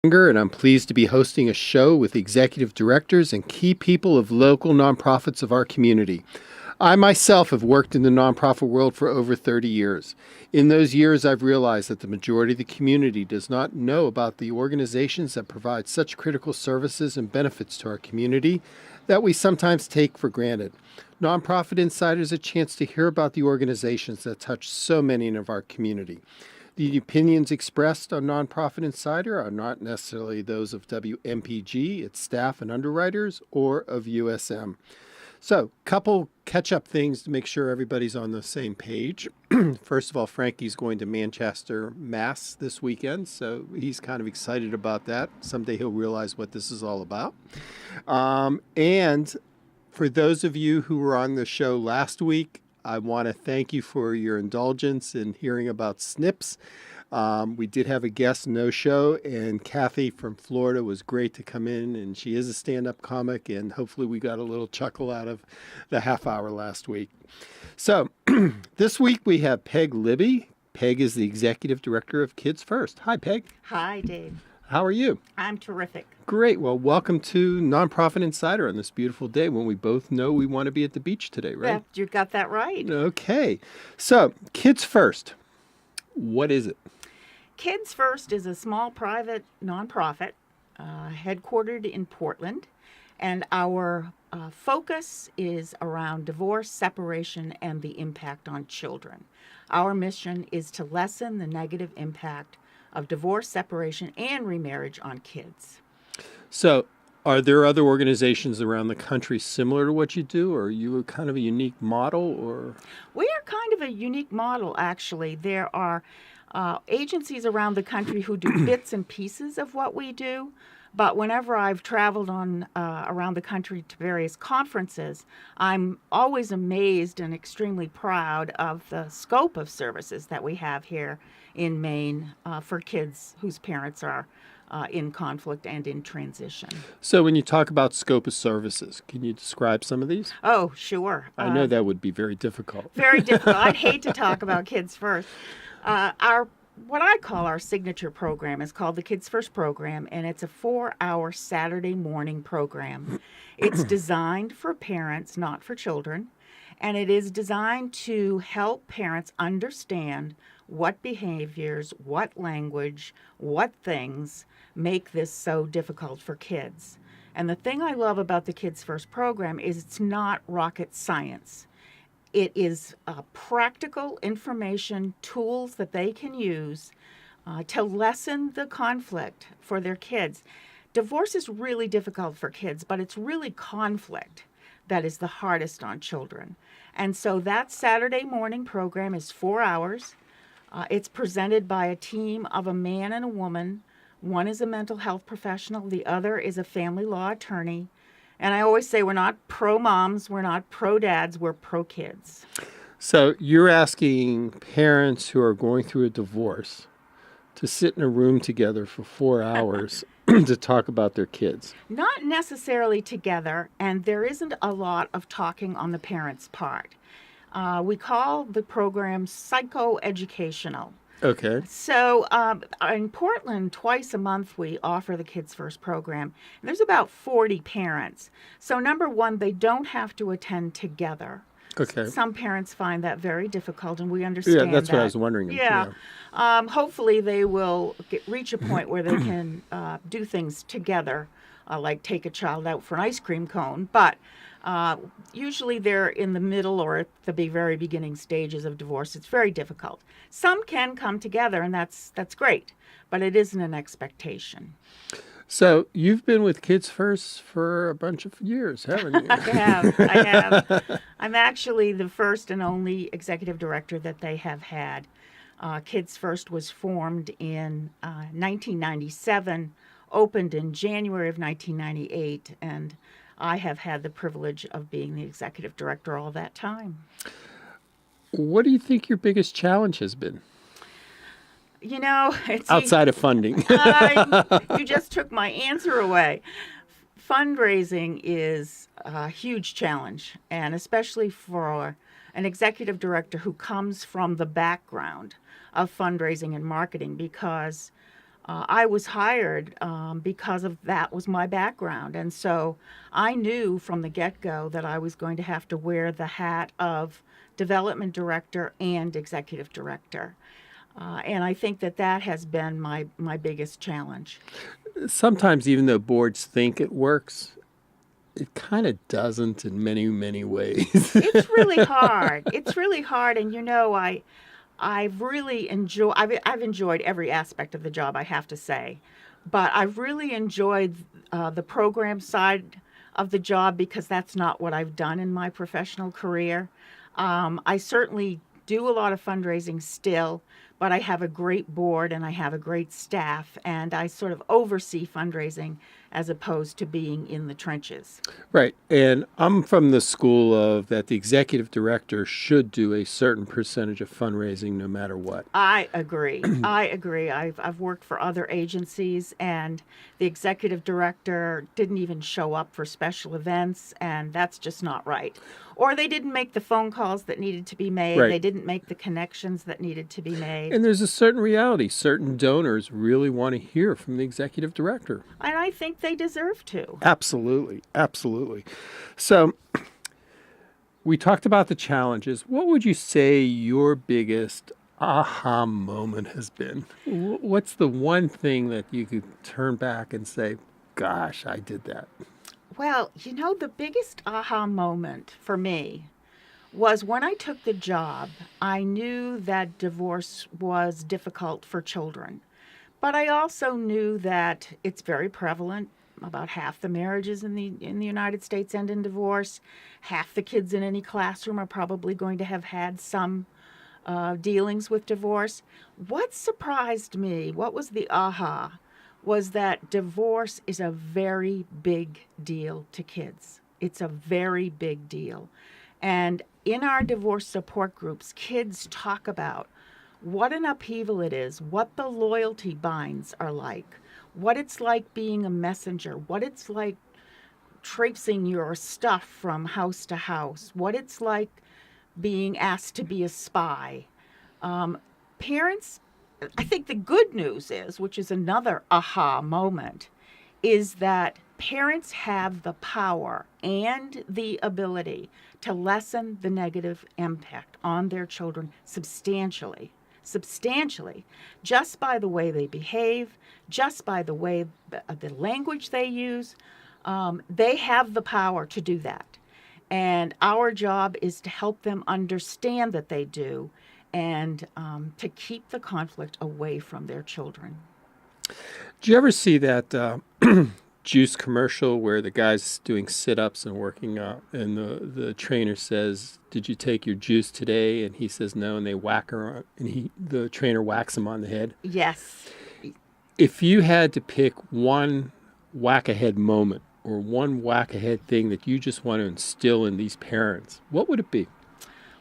And I'm pleased to be hosting a show with executive directors and key people of local nonprofits of our community. I myself have worked in the nonprofit world for over 30 years. In those years, I've realized that the majority of the community does not know about the organizations that provide such critical services and benefits to our community that we sometimes take for granted. Nonprofit Insider is a chance to hear about the organizations that touch so many of our community. The opinions expressed on Nonprofit Insider are not necessarily those of WMPG, its staff and underwriters, or of USM. So, couple catch-up things to make sure everybody's on the same page. First of all, Frankie's going to Manchester, Mass this weekend, so he's kind of excited about that. Someday he'll realize what this is all about. And for those of you who were on the show last week, I want to thank you for your indulgence in hearing about SNPs. We did have a guest no-show, and Kathy from Florida was great to come in, and she is a stand-up comic, and hopefully we got a little chuckle out of the half hour last week. So this week we have Peg Libby. Peg is the executive director of Kids First. Hi, Peg. Hi, Dave. How are you? I'm terrific. Great. Well, welcome to Nonprofit Insider on this beautiful day when we both know we want to be at the beach today, right? Yeah, you got that right. Okay. So, Kids First. What is it? Kids First is a small private nonprofit headquartered in Portland, and our focus is around divorce, separation, and the impact on children. Our mission is to lessen the negative impact of divorce, separation, and remarriage on kids. So, are there other organizations around the country similar to what you do, or are you kind of a unique model, or? We are kind of a unique model, actually. There are agencies around the country who do bits and pieces of what we do, but whenever I've traveled around the country to various conferences, I'm always amazed and extremely proud of the scope of services that we have here in Maine for kids whose parents are in conflict and in transition. So when you talk about scope of services, can you describe some of these? Oh, sure. I know that would be very difficult. Very difficult. I'd hate to talk about Kids First. What I call our signature program is called the Kids First program, and it's a 4-hour Saturday morning program. It's designed for parents, not for children, and it is designed to help parents understand what behaviors, what language, what things make this so difficult for kids. And the thing I love about the Kids First program is it's not rocket science. It is practical information, tools that they can use to lessen the conflict for their kids. Divorce is really difficult for kids, but it's really conflict that is the hardest on children. And so that Saturday morning program is 4 hours. It's presented by a team of a man and a woman. One is a mental health professional. The other is a family law attorney. And I always say we're not pro-moms, we're not pro-dads, we're pro-kids. So you're asking parents who are going through a divorce to sit in a room together for 4 hours to talk about their kids. Not necessarily together, and there isn't a lot of talking on the parents' part. We call the program psychoeducational. Okay. So in Portland, twice a month, we offer the Kids First program. And there's about 40 parents. So number one, they don't have to attend together. Okay. Some parents find that very difficult, and we understand that. Yeah, that's what I was wondering. Yeah. Hopefully they will reach a point where they can do things together, like take a child out for an ice cream cone. But usually they're in the middle or at the very beginning stages of divorce. It's very difficult. Some can come together, and that's great, but it isn't an expectation. So you've been with Kids First for a bunch of years, haven't you? I have. I'm actually the first and only executive director that they have had. Kids First was formed in 1997, opened in January of 1998, and I have had the privilege of being the executive director all that time. What do you think your biggest challenge has been? You know, it's outside of funding. You just took my answer away. Fundraising is a huge challenge, and especially for an executive director who comes from the background of fundraising and marketing, because I was hired because of that was my background. And so I knew from the get-go that I was going to have to wear the hat of development director and executive director. And I think that that has been my biggest challenge. Sometimes, even though boards think it works, it kind of doesn't in many, many ways. It's really hard. It's really hard. And I've really I've enjoyed every aspect of the job, I have to say. But I've really enjoyed the program side of the job because that's not what I've done in my professional career. I certainly do a lot of fundraising still, but I have a great board and I have a great staff, and I sort of oversee fundraising as opposed to being in the trenches. Right. And I'm from the school of that the executive director should do a certain percentage of fundraising no matter what. I agree. I agree. I've worked for other agencies, and the executive director didn't even show up for special events, and that's just not right. Or they didn't make the phone calls that needed to be made. Right. They didn't make the connections that needed to be made. And there's a certain reality. Certain donors really want to hear from the executive director. And I think they deserve to. Absolutely. Absolutely. So we talked about the challenges. What would you say your biggest aha moment has been? What's the one thing that you could turn back and say, gosh, I did that? Well, the biggest aha moment for me was when I took the job. I knew that divorce was difficult for children, but I also knew that it's very prevalent. About half the marriages in the United States end in divorce. Half the kids in any classroom are probably going to have had some dealings with divorce. What surprised me, what was the aha, was that divorce is a very big deal to kids. It's a very big deal. And in our divorce support groups, kids talk about what an upheaval it is, what the loyalty binds are like, what it's like being a messenger, what it's like traipsing your stuff from house to house, what it's like being asked to be a spy. Parents, I think the good news is, which is another aha moment, is that parents have the power and the ability to lessen the negative impact on their children substantially, just by the way they behave, just by the way the language they use. They have the power to do that. And our job is to help them understand that they do, and to keep the conflict away from their children. Do you ever see that juice commercial where the guy's doing sit-ups and working out, and the trainer says, "Did you take your juice today?" And he says no, and they whack her, and the trainer whacks him on the head. Yes. If you had to pick one whack-ahead moment or one whack-ahead thing that you just want to instill in these parents, what would it be?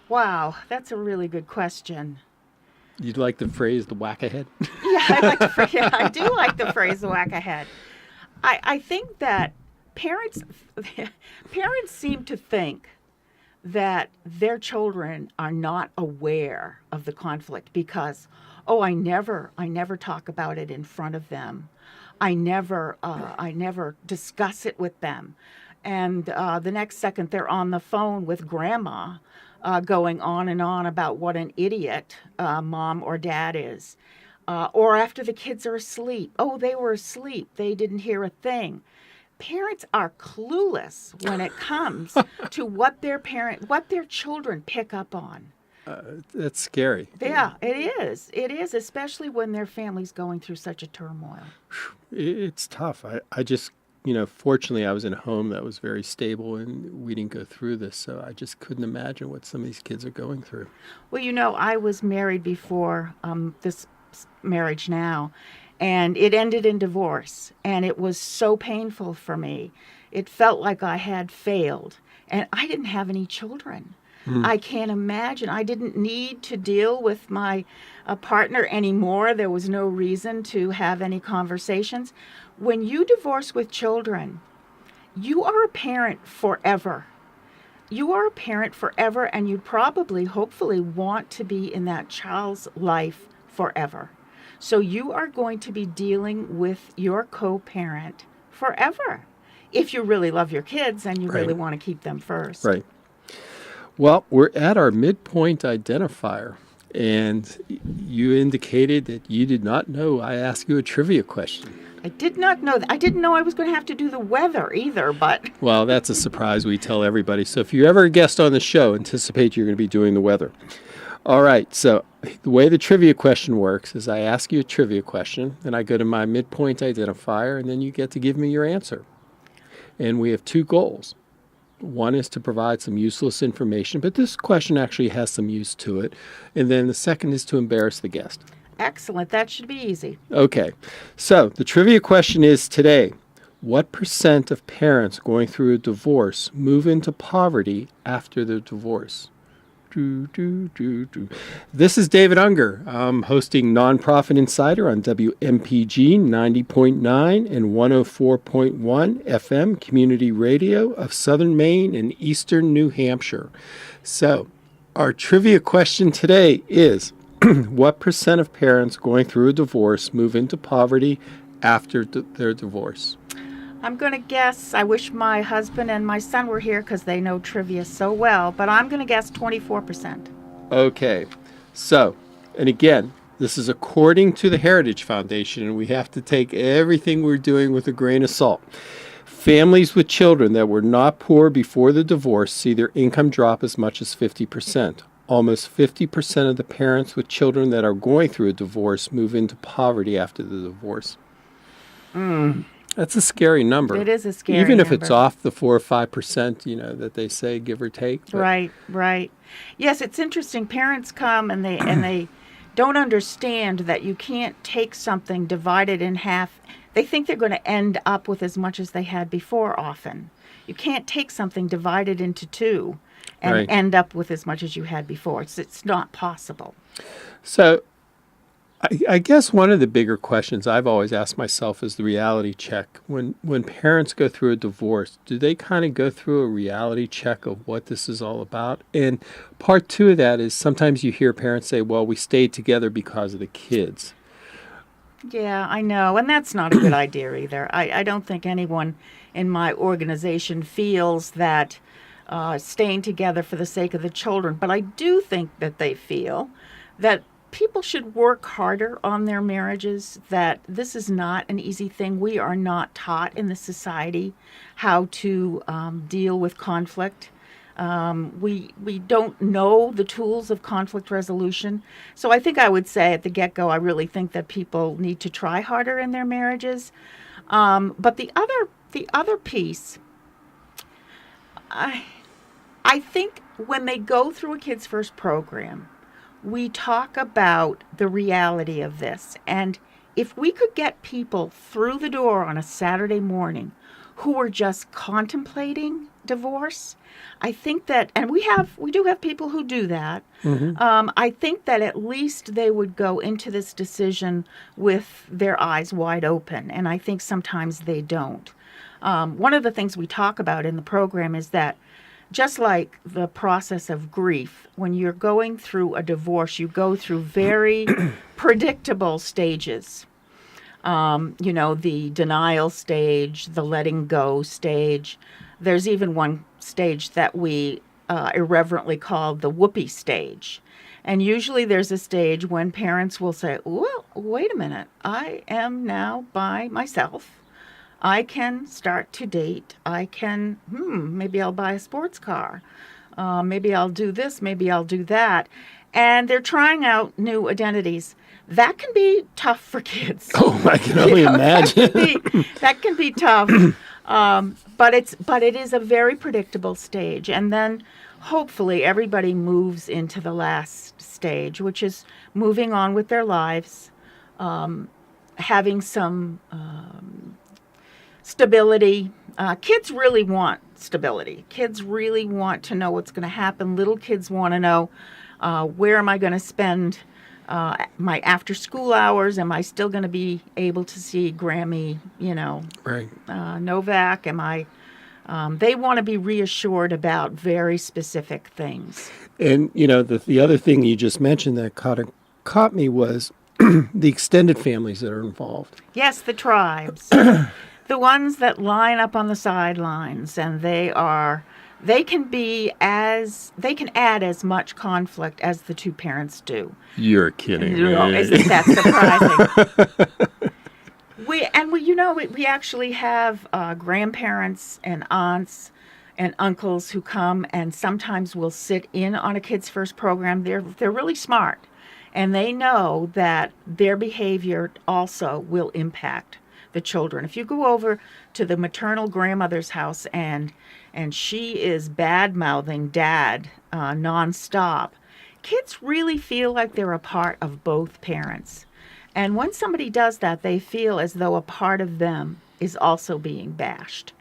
Wow, that's a really good question. You'd like the phrase the whack-ahead? Yeah, I do like the phrase the whack ahead. I think that parents seem to think that their children are not aware of the conflict because, I never talk about it in front of them. I never discuss it with them. And the next second they're on the phone with grandma, going on and on about what an idiot mom or dad is. Or after the kids are asleep. Oh, they were asleep. They didn't hear a thing. Parents are clueless when it comes to what their children pick up on. That's scary. Yeah, it is. It is, especially when their family's going through such a turmoil. It's tough. I just, fortunately I was in a home that was very stable and we didn't go through this. So I just couldn't imagine what some of these kids are going through. Well, I was married before this marriage now, and it ended in divorce, and it was so painful for me. It felt like I had failed, and I didn't have any children. I can't imagine. I didn't need to deal with my partner anymore. There was no reason to have any conversations. When you divorce with children, you are a parent forever. You are a parent forever, and you probably, hopefully, want to be in that child's life forever. So you are going to be dealing with your co-parent forever if you really love your kids and you really Right. want to keep them first. Right. Well, we're at our midpoint identifier, and you indicated that you did not know I asked you a trivia question. I did not know that. I didn't know I was going to have to do the weather either, but Well, that's a surprise we tell everybody. So if you're ever a guest on the show, anticipate you're going to be doing the weather. All right, so the way the trivia question works is I ask you a trivia question, then I go to my midpoint identifier, and then you get to give me your answer. And we have two goals. One is to provide some useless information, but this question actually has some use to it. And then the second is to embarrass the guest. excellent. That should be easy. Okay, so the trivia question is today, what percent of parents going through a divorce move into poverty after their divorce? This is David Unger. I'm hosting Nonprofit Insider on WMPG 90.9 and 104.1 FM community radio of Southern Maine and Eastern New Hampshire. So, our trivia question today is, what percent of parents going through a divorce move into poverty after their divorce? I'm going to guess, I wish my husband and my son were here because they know trivia so well, but I'm going to guess 24%. Okay, so, and again, this is according to the Heritage Foundation, and we have to take everything we're doing with a grain of salt. Families with children that were not poor before the divorce see their income drop as much as 50%. Almost 50% of the parents with children that are going through a divorce move into poverty after the divorce. That's a scary number. It is a scary Even if number. it's off the 4 or 5%, that they say, give or take. But Right, right. Yes, it's interesting. Parents come and they don't understand that you can't take something, divide it in half. They think they're going to end up with as much as they had before often. You can't take something, divide it into two, and Right. end up with as much as you had before. It's not possible. So I guess one of the bigger questions I've always asked myself is the reality check. When parents go through a divorce, do they kind of go through a reality check of what this is all about? And part two of that is sometimes you hear parents say, well, we stayed together because of the kids. Yeah, I know. And that's not a good idea either. I don't think anyone in my organization feels that staying together for the sake of the children. But I do think that they feel that people should work harder on their marriages, that this is not an easy thing. We are not taught in the society how to deal with conflict. We don't know the tools of conflict resolution. So I think I would say at the get-go, I really think that people need to try harder in their marriages. But the other piece, I think when they go through a Kids First program, we talk about the reality of this. And if we could get people through the door on a Saturday morning who were just contemplating divorce, I think that, and we do have people who do that. I think that at least they would go into this decision with their eyes wide open. And I think sometimes they don't. One of the things we talk about in the program is that just like the process of grief, when you're going through a divorce, you go through very predictable stages. The denial stage, the letting go stage. There's even one stage that we irreverently call the whoopee stage. And usually there's a stage when parents will say, well, wait a minute, I am now by myself. I can start to date. I can, maybe I'll buy a sports car. Maybe I'll do this. Maybe I'll do that. And they're trying out new identities. That can be tough for kids. Oh, I can only imagine. That can be tough. But it is a very predictable stage. And then hopefully everybody moves into the last stage, which is moving on with their lives, having some stability. Kids really want stability. Kids really want to know what's going to happen. Little kids want to know, where am I going to spend my after school hours? Am I still going to be able to see Grammy, Right. Novak? They want to be reassured about very specific things. And, the other thing you just mentioned that caught me was the extended families that are involved. Yes, the tribes. The ones that line up on the sidelines, and they can add as much conflict as the two parents do. You're kidding me. Isn't that surprising? We actually have grandparents and aunts and uncles who come and sometimes will sit in on a Kids First program. They're really smart, and they know that their behavior also will impact the children. If you go over to the maternal grandmother's house and she is bad-mouthing dad nonstop, kids really feel like they're a part of both parents. And when somebody does that, they feel as though a part of them is also being bashed.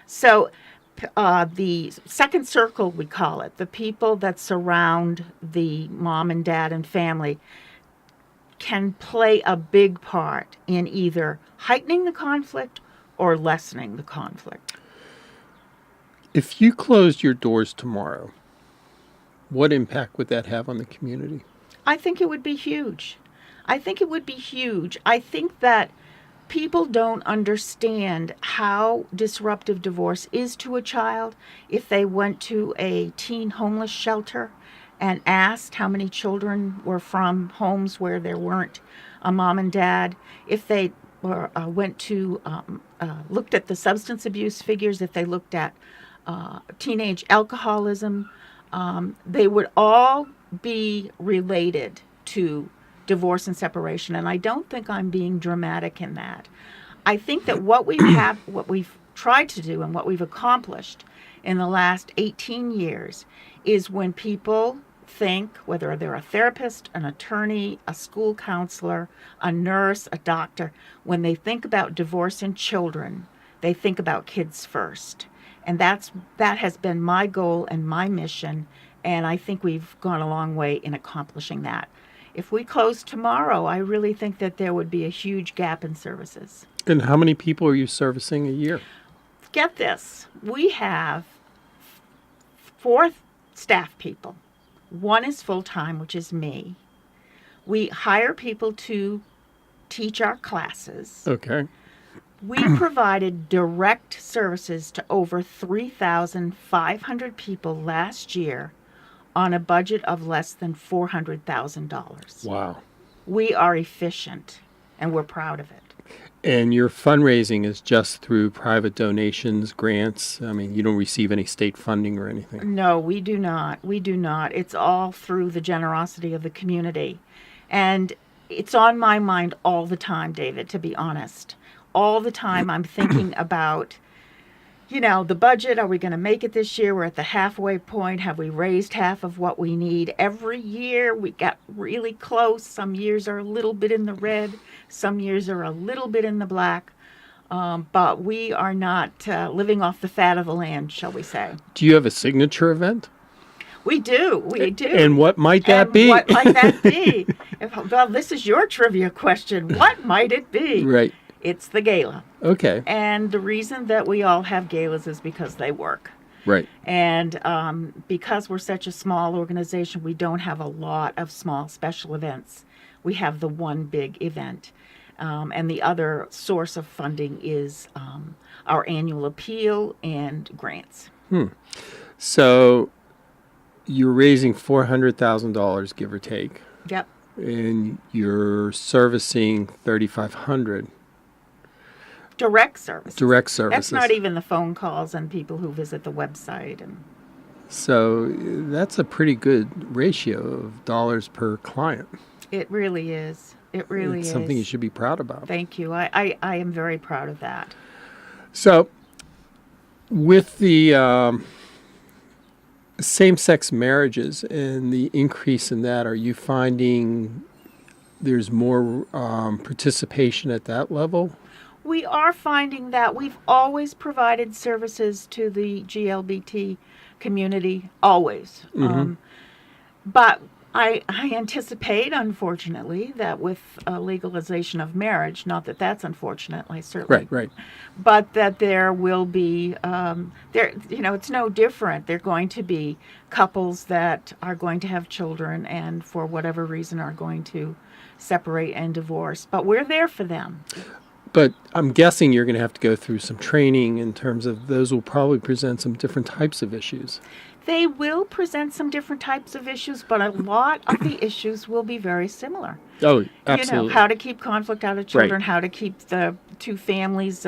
So the second circle, we call it, the people that surround the mom and dad and family, can play a big part in either heightening the conflict or lessening the conflict. If you closed your doors tomorrow, what impact would that have on the community? I think it would be huge. I think that people don't understand how disruptive divorce is to a child. If they went to a teen homeless shelter and asked how many children were from homes where there weren't a mom and dad, if they went to looked at the substance abuse figures, if they looked at teenage alcoholism, they would all be related to divorce and separation. And I don't think I'm being dramatic in that. I think that what we've tried to do and what we've accomplished in the last 18 years is when people think, whether they're a therapist, an attorney, a school counselor, a nurse, a doctor, when they think about divorce and children, they think about kids first. And that has been my goal and my mission, and I think we've gone a long way in accomplishing that. If we closed tomorrow, I really think that there would be a huge gap in services. And how many people are you servicing a year? Get this. We have 4 staff people. 1 is full-time, which is me. We hire people to teach our classes. Okay. We provided direct services to over 3,500 people last year on a budget of less than $400,000. Wow. We are efficient, and we're proud of it. And your fundraising is just through private donations, grants? I mean, you don't receive any state funding or anything? No, we do not. We do not. It's all through the generosity of the community. And it's on my mind all the time, David, to be honest. All the time I'm thinking about, the budget. Are we going to make it this year? We're at the halfway point. Have we raised half of what we need? Every year we got really close. Some years are a little bit in the red. Some years are a little bit in the black. But we are not living off the fat of the land, shall we say. Do you have a signature event? We do. We do. And what might that be? What might that be? Well, this is your trivia question. What might it be? Right. It's the gala. Okay. And the reason that we all have galas is because they work. Right. And because we're such a small organization, we don't have a lot of small special events. We have the one big event. And the other source of funding is our annual appeal and grants. So you're raising $400,000, give or take. Yep. And you're servicing 3,500. Direct services. Direct services. That's not even the phone calls and people who visit the website. And so that's a pretty good ratio of dollars per client. It really is. It really is. Something you should be proud about. Thank you. I am very proud of that. So with the same-sex marriages and the increase in that, are you finding there's more participation at that level? We are finding that we've always provided services to the GLBT community, always. But I anticipate, unfortunately, that with legalization of marriage, not that that's unfortunate, I certainly, Right. but that there will be, it's no different. There are going to be couples that are going to have children and for whatever reason are going to separate and divorce. But we're there for them. But I'm guessing you're going to have to go through some training in terms of those will probably present some different types of issues. They will present some different types of issues, but a lot of the issues will be very similar. Oh, absolutely. How to keep conflict out of children, Right. how to keep the two families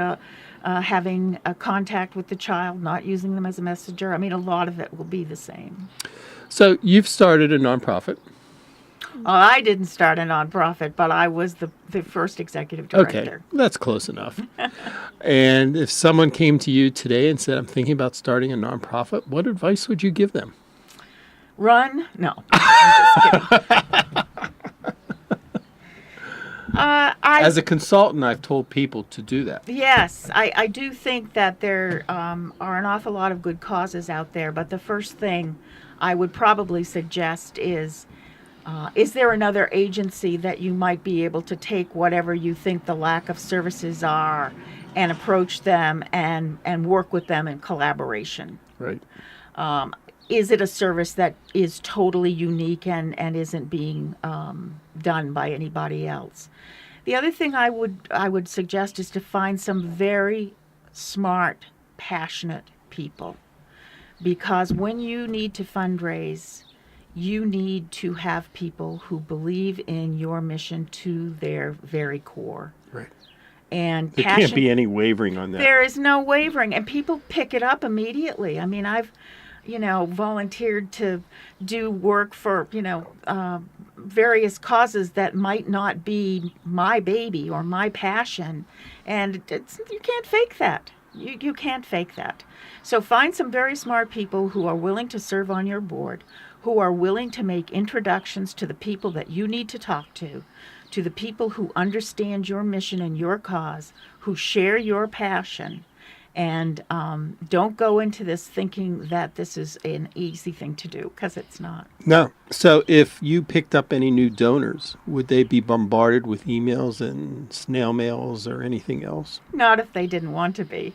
having a contact with the child, not using them as a messenger. I mean, a lot of it will be the same. So you've started a nonprofit. I didn't start a nonprofit, but I was the first executive director. Okay, that's close enough. And if someone came to you today and said, I'm thinking about starting a nonprofit, what advice would you give them? Run? No. I'm just kidding. As a consultant, I've told people to do that. Yes, I do think that there are an awful lot of good causes out there, but the first thing I would probably suggest is there another agency that you might be able to take whatever you think the lack of services are and approach them and work with them in collaboration? Right. Is it a service that is totally unique and isn't being done by anybody else? The other thing I would suggest is to find some very smart, passionate people, because when you need to fundraise, you need to have people who believe in your mission to their very core. Right. And There can't be any wavering on that. There is no wavering, and people pick it up immediately. I mean, I've volunteered to do work for, various causes that might not be my baby or my passion. And you can't fake that. You can't fake that. So find some very smart people who are willing to serve on your board, who are willing to make introductions to the people that you need to talk to the people who understand your mission and your cause, who share your passion. And don't go into this thinking that this is an easy thing to do, because it's not. No. So if you picked up any new donors, would they be bombarded with emails and snail mails or anything else? Not if they didn't want to be.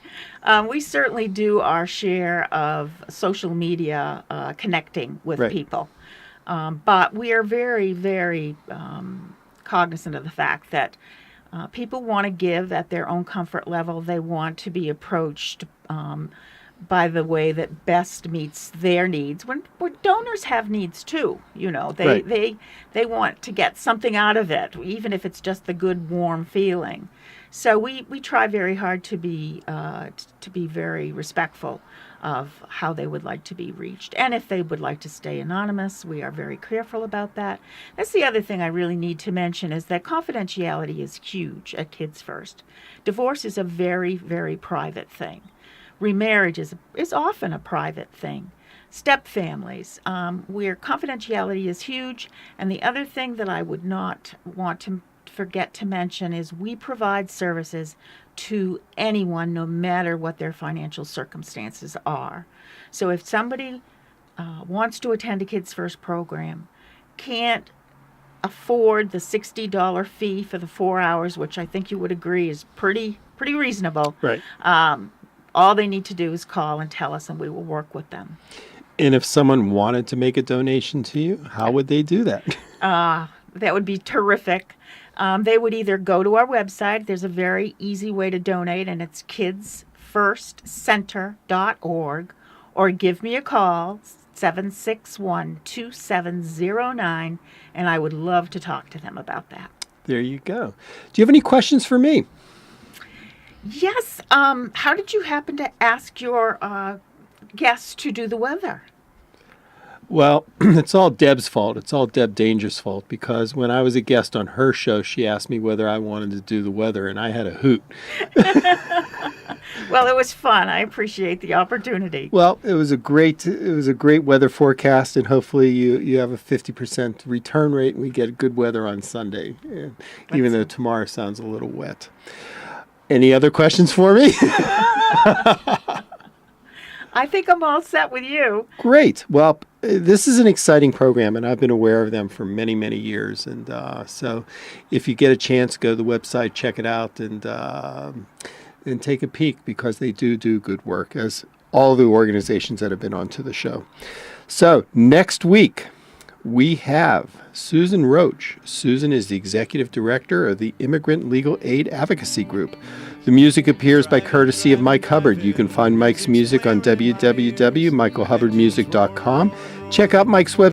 We certainly do our share of social media connecting with Right. people. But we are very, very cognizant of the fact that people want to give at their own comfort level. They want to be approached by the way that best meets their needs. When donors have needs too, Right. they want to get something out of it, even if it's just the good, warm feeling. So we try very hard to be very respectful of how they would like to be reached. And if they would like to stay anonymous, we are very careful about that. That's the other thing I really need to mention, is that confidentiality is huge at Kids First. Divorce is a very, very private thing. Remarriage is often a private thing. Step families, where confidentiality is huge. And the other thing that I would not want to forget to mention is we provide services to anyone, no matter what their financial circumstances are. So if somebody wants to attend a Kids First program, can't afford the $60 fee for the 4 hours, which I think you would agree is pretty reasonable. Right. All they need to do is call and tell us, and we will work with them. And if someone wanted to make a donation to you, how would they do that? That would be terrific. They would either go to our website. There's a very easy way to donate, and it's kidsfirstcenter.org, or give me a call, 761-2709, and I would love to talk to them about that. There you go. Do you have any questions for me? Yes. How did you happen to ask your guests to do the weather? Well, it's all Deb's fault. It's all Deb Danger's fault, because when I was a guest on her show, she asked me whether I wanted to do the weather, and I had a hoot. Well, it was fun. I appreciate the opportunity. Well, it was a great weather forecast, and hopefully you have a 50% return rate, and we get good weather on Sunday, even though tomorrow sounds a little wet. Any other questions for me? I think I'm all set with you. Great. Well, this is an exciting program, and I've been aware of them for many, many years. And so if you get a chance, go to the website, check it out, and take a peek, because they do good work, as all the organizations that have been onto the show. So next week, we have Susan Roach. Susan is the executive director of the Immigrant Legal Aid Advocacy Group. The music appears by courtesy of Mike Hubbard. You can find Mike's music on www.michaelhubbardmusic.com. Check out Mike's website.